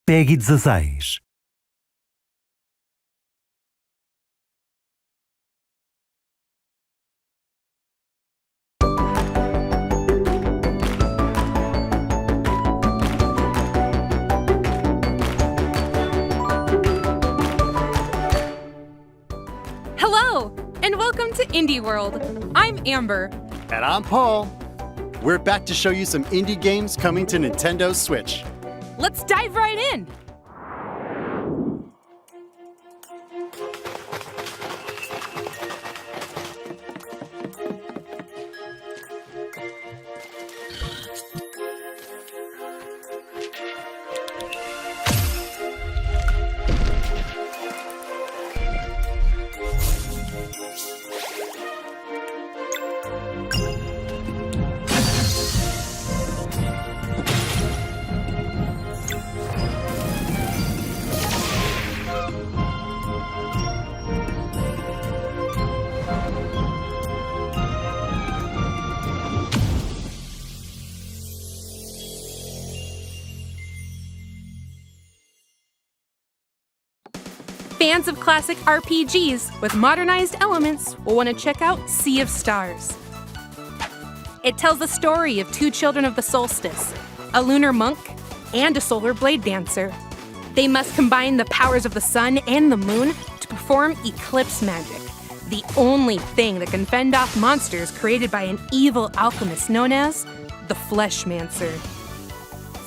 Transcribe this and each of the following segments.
PEGI 16. Hello, and welcome to Indie World. I'm Amber. And I'm Paul. We're back to show you some indie games coming to Nintendo Switch. Let's dive right in. Fans of classic RPGs with modernized elements will want to check out Sea of Stars. It tells the story of two children of the solstice, a lunar monk and a solar blade dancer. They must combine the powers of the sun and the moon to perform eclipse magic, the only thing that can fend off monsters created by an evil alchemist known as the Fleshmancer.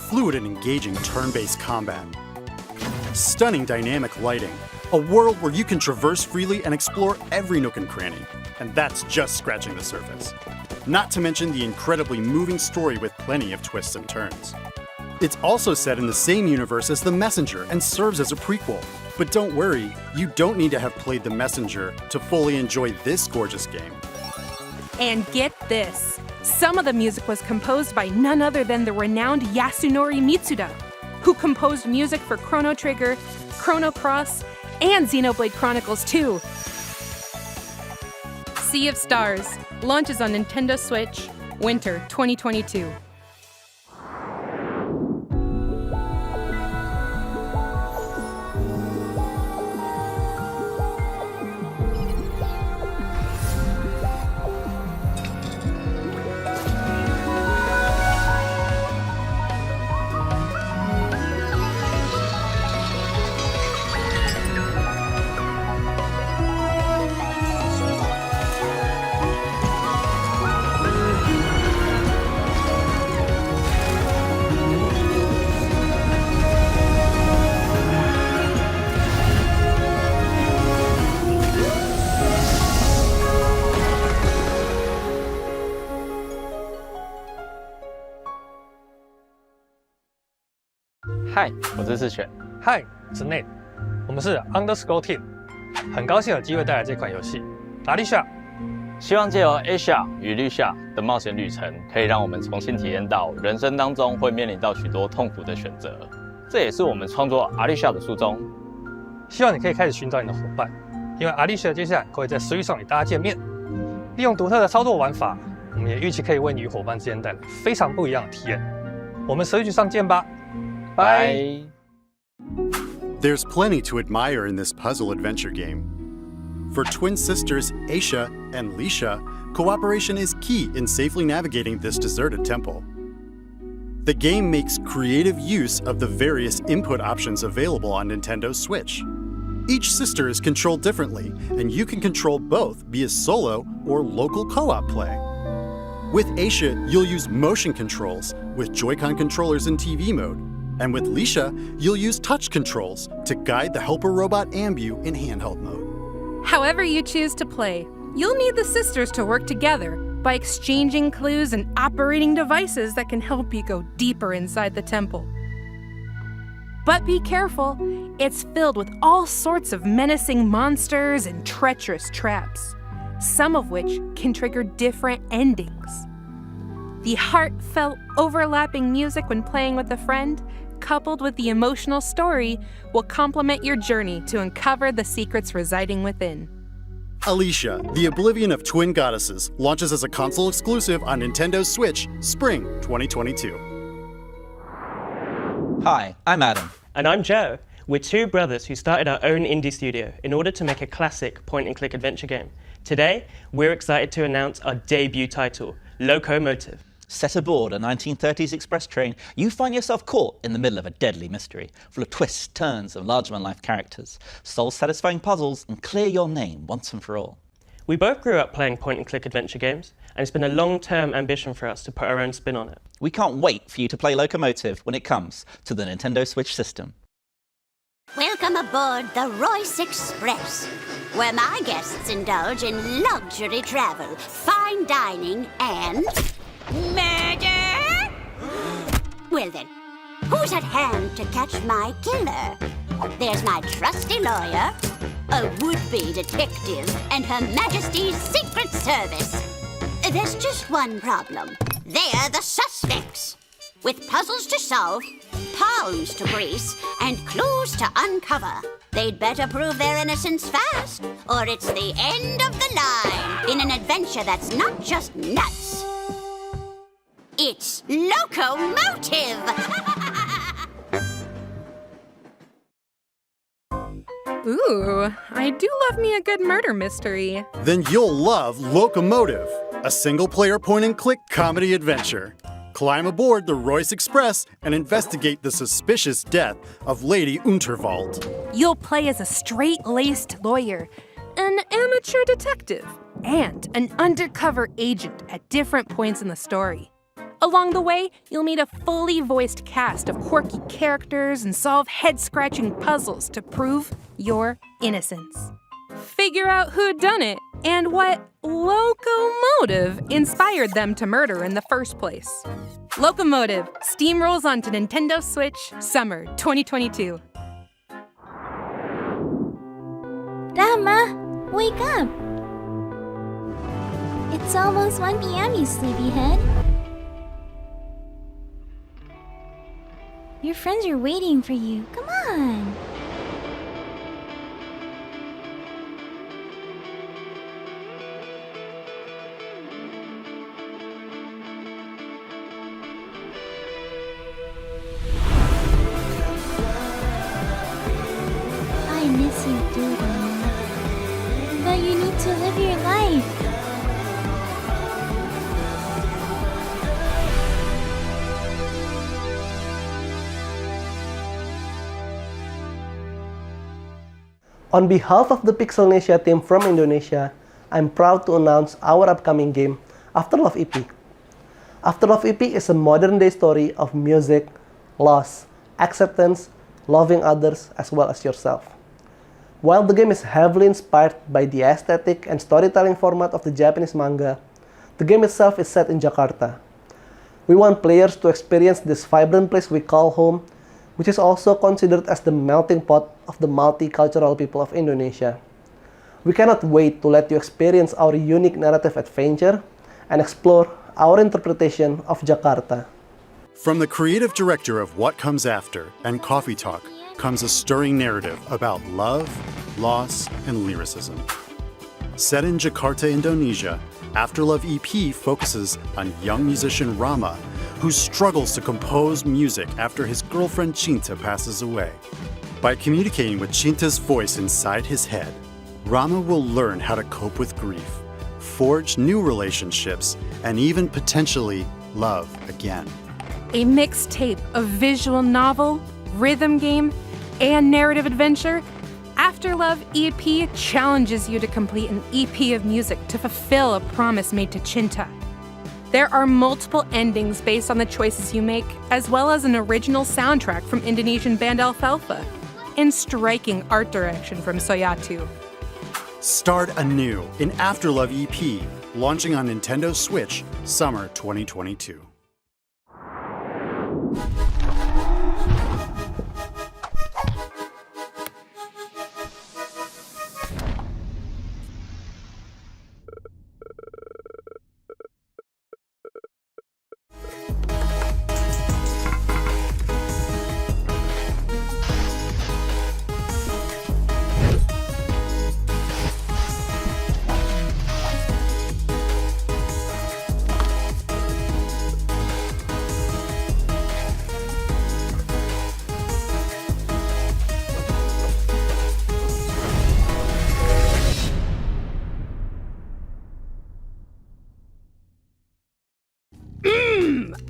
Fluid and engaging turn-based combat. Stunning dynamic lighting. A world where you can traverse freely and explore every nook and cranny. And that's just scratching the surface. Not to mention the incredibly moving story with plenty of twists and turns. It's also set in the same universe as The Messenger and serves as a prequel. But don't worry, you don't need to have played The Messenger to fully enjoy this gorgeous game. And get this, some of the music was composed by none other than the renowned Yasunori Mitsuda, who composed music for Chrono Trigger, Chrono Cross, and Xenoblade Chronicles 2. Sea of Stars launches on Nintendo Switch, winter 2022.嗨，我是世权。嗨，我是 Nate， 我们是 Underscore Team， 很高兴有机会带来这款游戏《Aliisha》。希望借由 Aliisha 与 Aliisha 的冒险旅程，可以让我们重新体验到人生当中会面临到许多痛苦的选择。这也是我们创作 Aliisha 的初衷。希望你可以开始寻找你的伙伴，因为 Aliisha 接下来会在Switch上与大家见面。利用独特的操作玩法，我们也预期可以为你与伙伴之间带来非常不一样的体验。我们Switch上见吧。Bye. There's plenty to admire in this puzzle adventure game. For twin sisters Aisha and Aliisha, cooperation is key in safely navigating this deserted temple. The game makes creative use of the various input options available on Nintendo Switch. Each sister is controlled differently, and you can control both via solo or local co-op play. With Aisha, you'll use motion controls with Joy-Con controllers in TV mode. And with Aliisha, you'll use touch controls to guide the helper robot Ambu in handheld mode. However you choose to play, you'll need the sisters to work together by exchanging clues and operating devices that can help you go deeper inside the temple. But be careful, it's filled with all sorts of menacing monsters and treacherous traps, some of which can trigger different endings. The heartfelt, overlapping music when playing with a friend, coupled with the emotional story, will complement your journey to uncover the secrets residing within. Aliisha, the Oblivion of Twin Goddesses, launches as a console exclusive on Nintendo Switch, spring 2022. Hi, I'm Adam. And I'm Joe. We're two brothers who started our own indie studio in order to make a classic point-and-click adventure game. Today, we're excited to announce our debut title, Loco Motive. Set aboard a 1930s express train, you find yourself caught in the middle of a deadly mystery, full of twists, turns, and larger-than-life characters. Solve satisfying puzzles and clear your name once and for all. We both grew up playing point-and-click adventure games, and it's been a long-term ambition for us to put our own spin on it. We can't wait for you to play Loco Motive when it comes to the Nintendo Switch system. Welcome aboard the Royce Express, where my guests indulge in luxury travel, fine dining, and murder! Well then, who's at hand to catch my killer? There's my trusty lawyer, a would-be detective, and Her Majesty's Secret Service. There's just one problem. They're the suspects. With puzzles to solve, palms to grease, and clues to uncover. They'd better prove their innocence fast, or it's the end of the line in an adventure that's not just nuts. It's Loco Motive! Ooh, I do love me a good murder mystery. Then you'll love Loco Motive, a single-player point-and-click comedy adventure. Climb aboard the Royce Express and investigate the suspicious death of Lady Unterwald. You'll play as a straight-laced lawyer, an amateur detective, and an undercover agent at different points in the story. Along the way, you'll meet a fully voiced cast of quirky characters and solve head-scratching puzzles to prove your innocence. Figure out who done it and what Loco Motive inspired them to murder in the first place. Loco Motive steamrolls onto Nintendo Switch summer 2022. Rama, wake up! It's almost 1 p.m., you sleepyhead. Your friends are waiting for you. Come on! I miss you too, Rama. But you need to live your life. On behalf of the Pixelnesia team from Indonesia, I'm proud to announce our upcoming game, Afterlove EP. Afterlove EP is a modern-day story of music, loss, acceptance, loving others as well as yourself. While the game is heavily inspired by the aesthetic and storytelling format of the Japanese manga, the game itself is set in Jakarta. We want players to experience this vibrant place we call home, which is also considered as the melting pot of the multicultural people of Indonesia. We cannot wait to let you experience our unique narrative adventure and explore our interpretation of Jakarta. From the creative director of What Comes After and Coffee Talk comes a stirring narrative about love, loss, and lyricism. Set in Jakarta, Indonesia, Afterlove EP focuses on young musician Rama, who struggles to compose music after his girlfriend Cinta passes away. By communicating with Cinta's voice inside his head, Rama will learn how to cope with grief, forge new relationships, and even potentially love again. A mixtape of visual novel, rhythm game, and narrative adventure, Afterlove EP challenges you to complete an EP of music to fulfill a promise made to Cinta. There are multiple endings based on the choices you make, as well as an original soundtrack from Indonesian band Alfalfa, and striking art direction from Soyatu. Start anew in Afterlove EP, launching on Nintendo Switch summer 2022.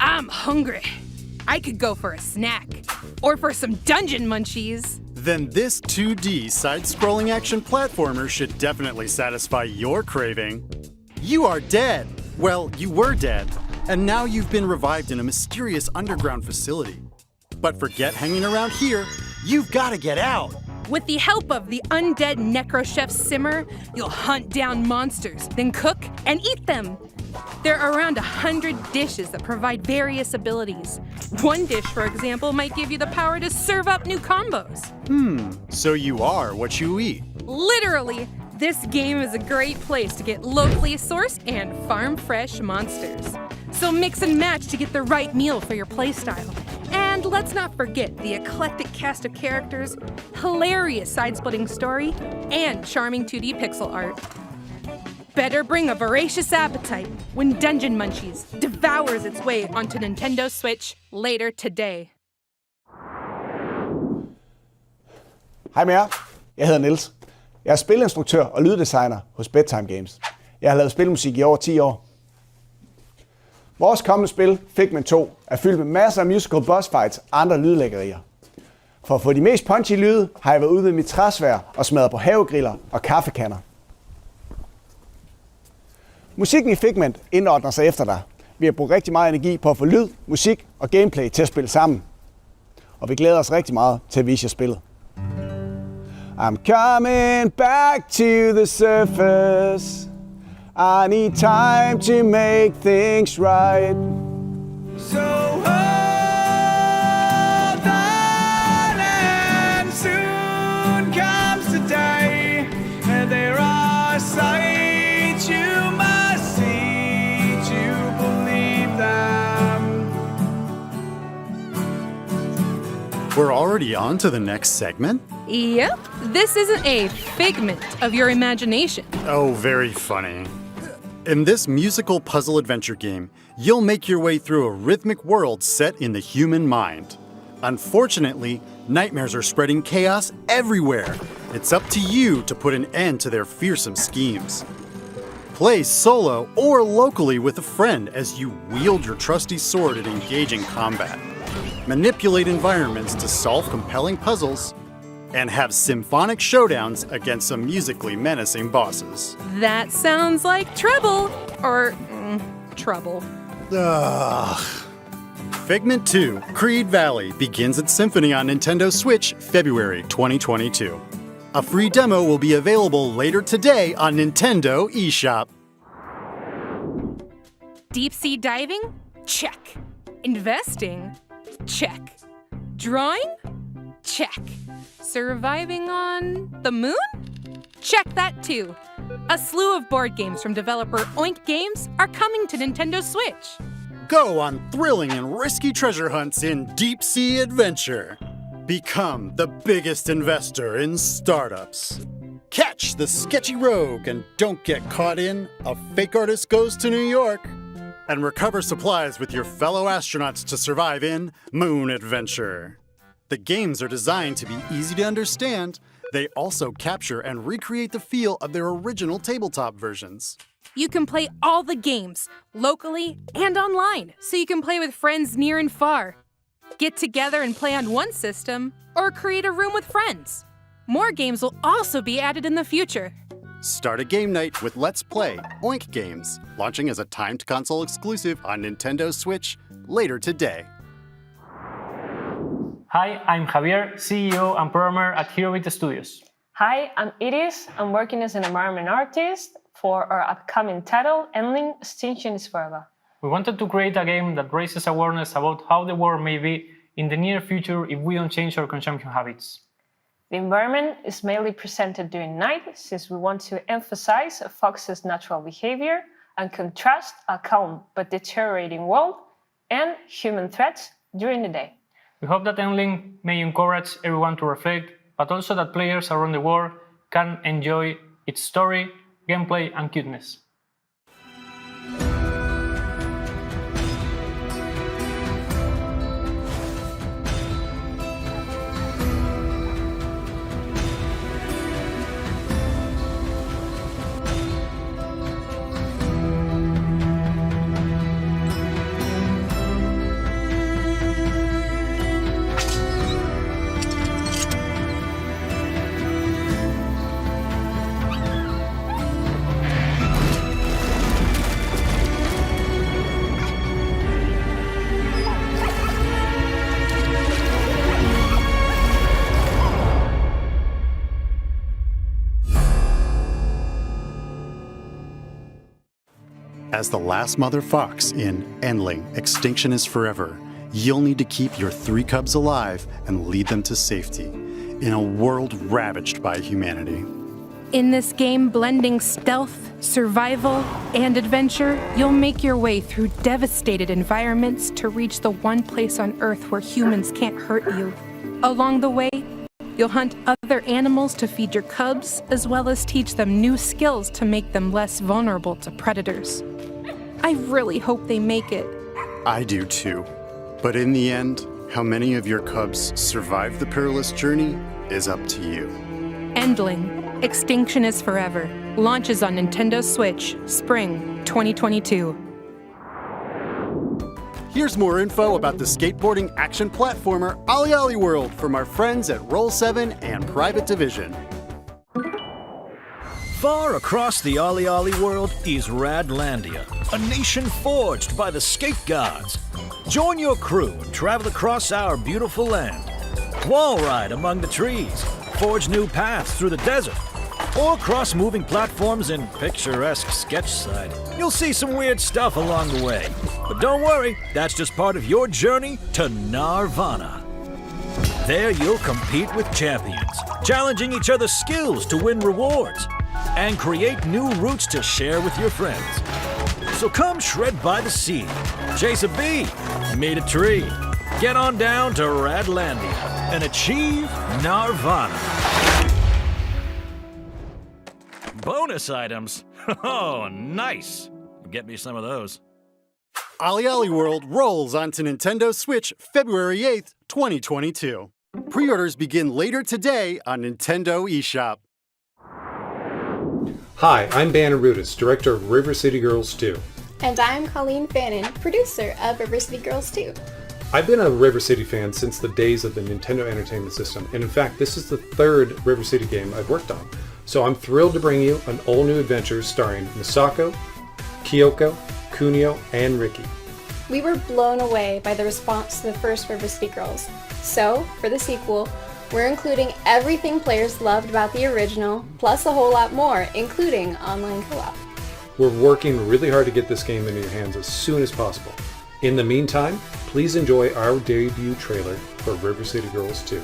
I'm hungry. I could go for a snack. Or for some dungeon munchies. Then this 2D side-scrolling action platformer should definitely satisfy your craving. You are dead. Well, you were dead, and now you've been revived in a mysterious underground facility. But forget hanging around here. You've got to get out. With the help of the undead necrochef Simmer, you'll hunt down monsters, then cook and eat them. There are around 100 dishes that provide various abilities. One dish, for example, might give you the power to serve up new combos. So you are what you eat. Literally, this game is a great place to get locally sourced and farm-fresh monsters. So mix and match to get the right meal for your playstyle. And let's not forget the eclectic cast of characters, hilarious side-splitting story, and charming 2D pixel art. Better bring a voracious appetite when Dungeon Munchies devours its way onto Nintendo Switch later today. Hej med jer. Jeg hedder Niels. Jeg er spilinstruktør og lyddesigner hos Bedtime Games. Jeg har lavet spilmusik i over 10 år. Vores kommende spil, Figment 2, er fyldt med masser af musical boss fights og andre lydlækkerier. For at få de mest punchy lyde, har jeg været ude ved mit træsværd og smadret på havegriller og kaffekanner. Musikken i Figment indordner sig efter dig. Vi har brugt rigtig meget energi på at få lyd, musik og gameplay til at spille sammen. Og vi glæder os rigtig meget til at vise jer spillet. I'm coming back to the surface. I need time to make things right. So hold on and soon comes the day. And there are sights you must see to believe them. We're already on to the next segment? Yep, this isn't a figment of your imagination. Oh, very funny. In this musical puzzle adventure game, you'll make your way through a rhythmic world set in the human mind. Unfortunately, nightmares are spreading chaos everywhere. It's up to you to put an end to their fearsome schemes. Play solo or locally with a friend as you wield your trusty sword in engaging combat. Manipulate environments to solve compelling puzzles, and have symphonic showdowns against some musically menacing bosses. That sounds like trouble. Or, trouble. Ugh. Figment 2, Creed Valley begins its symphony on Nintendo Switch February 2022. A free demo will be available later today on Nintendo eShop. Deep sea diving? Check. Investing? Check. Drawing? Check. Surviving on the moon? Check that too. A slew of board games from developer Oink Games are coming to Nintendo Switch. Go on thrilling and risky treasure hunts in deep sea adventure. Become the biggest investor in startups. Catch the sketchy rogue and don't get caught in A Fake Artist Goes to New York. And recover supplies with your fellow astronauts to survive in Moon Adventure. The games are designed to be easy to understand. They also capture and recreate the feel of their original tabletop versions. You can play all the games, locally and online, so you can play with friends near and far. Get together and play on one system, or create a room with friends. More games will also be added in the future. Start a game night with Let's Play Oink Games, launching as a timed console exclusive on Nintendo Switch later today. Hi, I'm Javier, CEO and programmer at Hero Studios. Hi, I'm Iris. I'm working as an environment artist for our upcoming title, Endling, Extinction is Forever. We wanted to create a game that raises awareness about how the world may be in the near future if we don't change our consumption habits. The environment is mainly presented during night, since we want to emphasize a fox's natural behavior and contrast a calm but deteriorating world and human threats during the day. We hope that Endling may encourage everyone to reflect, but also that players around the world can enjoy its story, gameplay, and cuteness. As the last mother fox in Endling, Extinction is Forever, you'll need to keep your 3 cubs alive and lead them to safety in a world ravaged by humanity. In this game blending stealth, survival, and adventure, you'll make your way through devastated environments to reach the one place on Earth where humans can't hurt you. Along the way, you'll hunt other animals to feed your cubs, as well as teach them new skills to make them less vulnerable to predators. I really hope they make it. I do too. But in the end, how many of your cubs survive the perilous journey is up to you. Endling, Extinction is Forever, launches on Nintendo Switch, Spring 2022. Here's more info about the skateboarding action platformer OlliOlli World from our friends at Roll7 and Private Division. Far across the OlliOlli world is Radlandia, a nation forged by the skate gods. Join your crew and travel across our beautiful land. Wall ride among the trees, forge new paths through the desert, or cross moving platforms in picturesque Sketchside. You'll see some weird stuff along the way. But don't worry, that's just part of your journey to Nirvana. There you'll compete with champions, challenging each other's skills to win rewards, and create new routes to share with your friends. So come shred by the sea, chase a bee, meet a tree, get on down to Radlandia and achieve Nirvana. Bonus items? Oh, nice. Get me some of those. OlliOlli World rolls onto Nintendo Switch February 8th, 2022. Pre-orders begin later today on Nintendo eShop. Hi, I'm Banner Rudis, director of River City Girls 2. And I'm Colleen Fannin, producer of River City Girls 2. I've been a River City fan since the days of the Nintendo Entertainment System, and in fact, this is the 3rd River City game I've worked on. So I'm thrilled to bring you an all-new adventure starring Misako, Kyoko, Kunio, and Ricky. We were blown away by the response to the first River City Girls. So, for the sequel, we're including everything players loved about the original, plus a whole lot more, including online co-op. We're working really hard to get this game into your hands as soon as possible. In the meantime, please enjoy our debut trailer for River City Girls 2.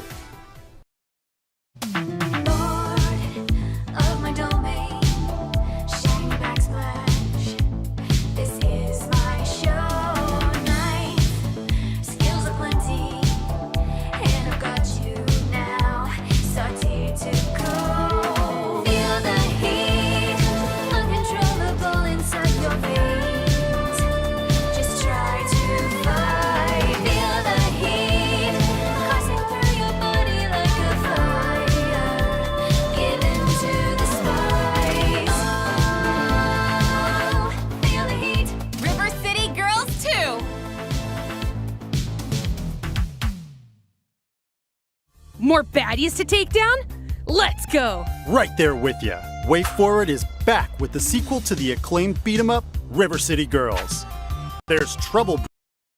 More baddies to take down? Let's go! Right there with ya. Way Forward is back with the sequel to the acclaimed beat-em-up, River City Girls. There's trouble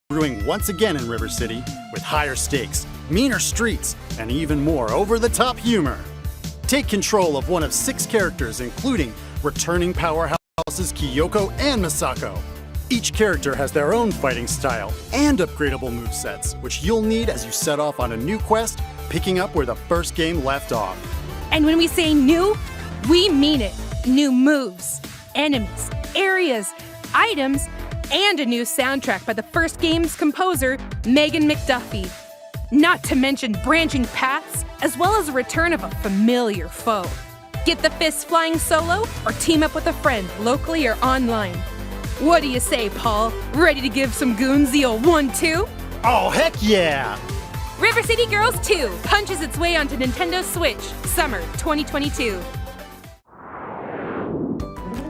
brewing once again in River City, with higher stakes, meaner streets, and even more over-the-top humor. Take control of one of 6 characters, including returning powerhouses Kyoko and Misako. Each character has their own fighting style and upgradable movesets, which you'll need as you set off on a new quest, picking up where the first game left off. And when we say new, we mean it. New moves, enemies, areas, items, and a new soundtrack by the first game's composer, Megan McDuffie. Not to mention branching paths, as well as a return of a familiar foe. Get the fists flying solo, or team up with a friend, locally or online. What do you say, Paul? Ready to give some goons the old 1-2? Oh, heck yeah! River City Girls 2 punches its way onto Nintendo Switch, summer 2022.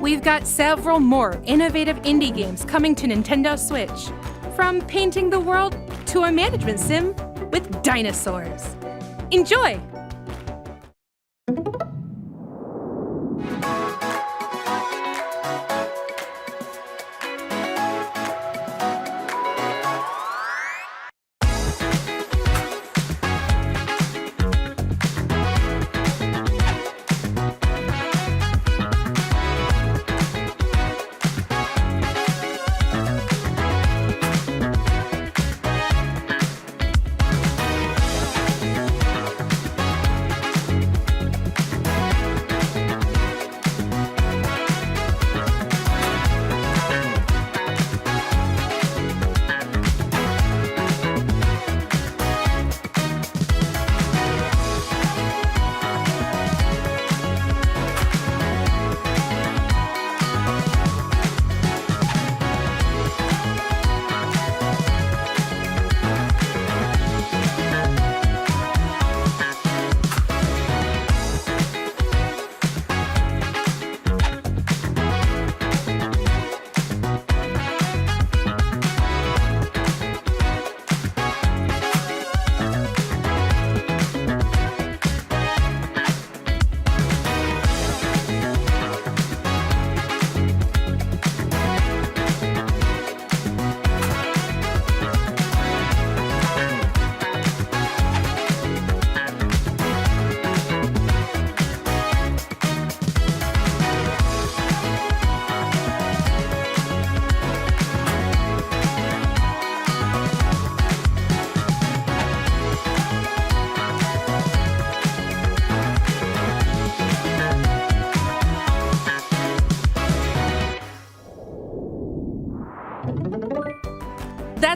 We've got several more innovative indie games coming to Nintendo Switch, from painting the world to a management sim with dinosaurs. Enjoy!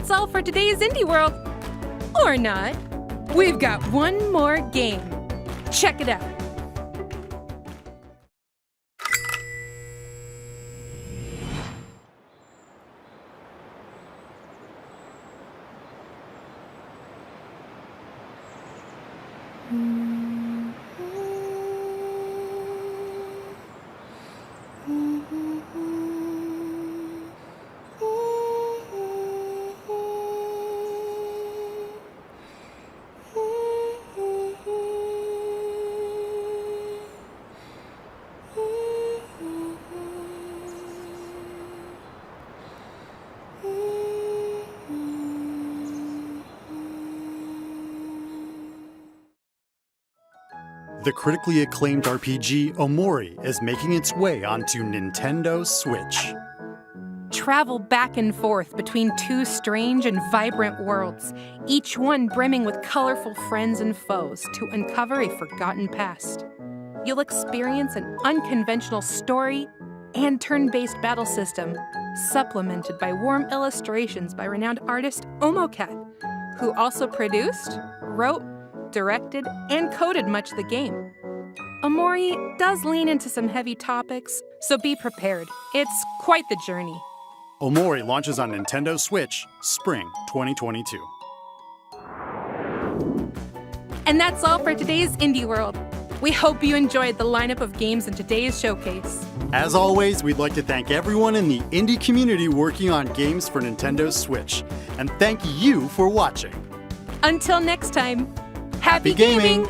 that's all for today's Indie World. Or not. We've got one more game. Check it out. The critically acclaimed RPG OMORI is making its way onto Nintendo Switch. Travel back and forth between two strange and vibrant worlds, each one brimming with colorful friends and foes to uncover a forgotten past. You'll experience an unconventional story and turn-based battle system, supplemented by warm illustrations by renowned artist Omocat, who also produced, wrote, directed, and coded much of the game. OMORI does lean into some heavy topics, so be prepared. It's quite the journey. OMORI launches on Nintendo Switch, spring 2022. And that's all for today's Indie World. We hope you enjoyed the lineup of games in today's showcase. As always, we'd like to thank everyone in the indie community working on games for Nintendo Switch. And thank you for watching. Until next time, Happy gaming!